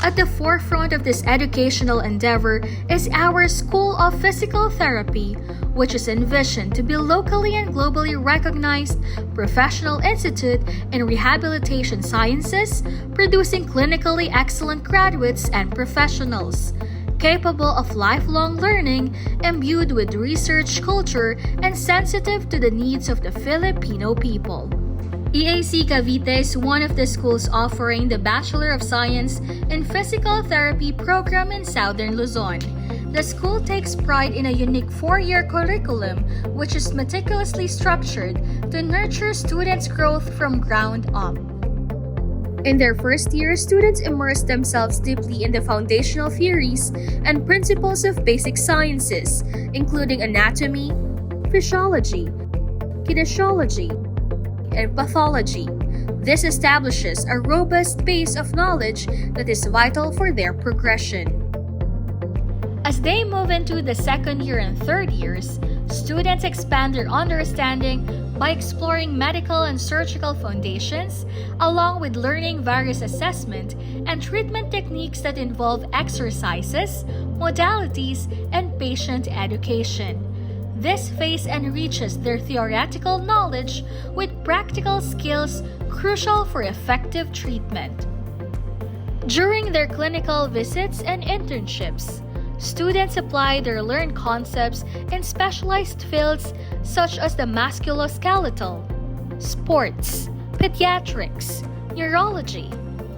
At the forefront of this educational endeavor is our School of Physical Therapy, which is envisioned to be locally and globally recognized professional institute in rehabilitation sciences, producing clinically excellent graduates and professionals, capable of lifelong learning, imbued with research culture, and sensitive to the needs of the Filipino people. EAC Cavite is one of the schools offering the Bachelor of Science in Physical Therapy program in Southern Luzon. The school takes pride in a unique 4-year curriculum which is meticulously structured to nurture students' growth from ground up. In their first year, students immerse themselves deeply in the foundational theories and principles of basic sciences, including anatomy, physiology, kinesiology, and pathology. This establishes a robust base of knowledge that is vital for their progression. As they move into the second year and third years, students expand their understanding by exploring medical and surgical foundations, along with learning various assessment and treatment techniques that involve exercises, modalities, and patient education. This phase enriches their theoretical knowledge with practical skills crucial for effective treatment. During their clinical visits and internships, students apply their learned concepts in specialized fields such as the musculoskeletal, sports, pediatrics, neurology,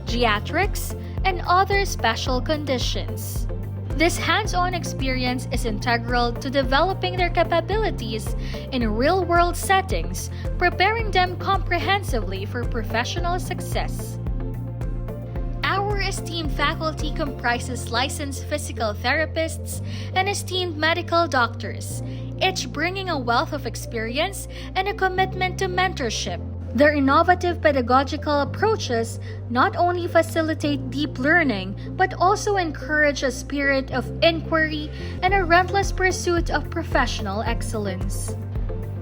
geriatrics, and other special conditions. This hands-on experience is integral to developing their capabilities in real-world settings, preparing them comprehensively for professional success. Our esteemed faculty comprises licensed physical therapists and esteemed medical doctors, each bringing a wealth of experience and a commitment to mentorship. Their innovative pedagogical approaches not only facilitate deep learning, but also encourage a spirit of inquiry and a relentless pursuit of professional excellence.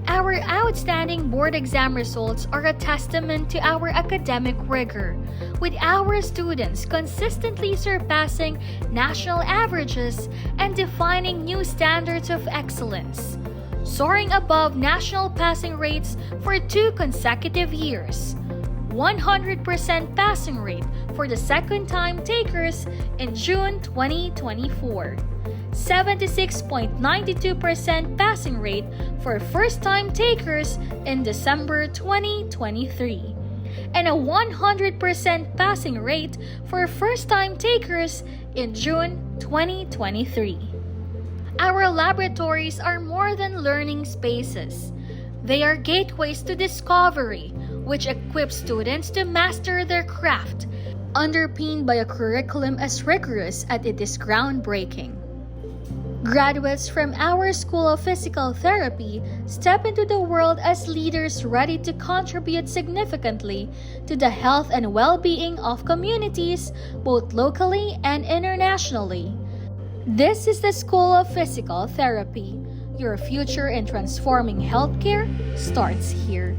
Our outstanding board exam results are a testament to our academic rigor, with our students consistently surpassing national averages and defining new standards of excellence, soaring above national passing rates for 2 consecutive years, 100% passing rate for the second-time takers in June 2024, 76.92% passing rate for first-time takers in December 2023, and a 100% passing rate for first-time takers in June 2023. Our laboratories are more than learning spaces. They are gateways to discovery, which equip students to master their craft, underpinned by a curriculum as rigorous as it is groundbreaking. Graduates from our School of Physical Therapy step into the world as leaders ready to contribute significantly to the health and well-being of communities, both locally and internationally. This is the School of Physical Therapy. Your future in transforming healthcare starts here.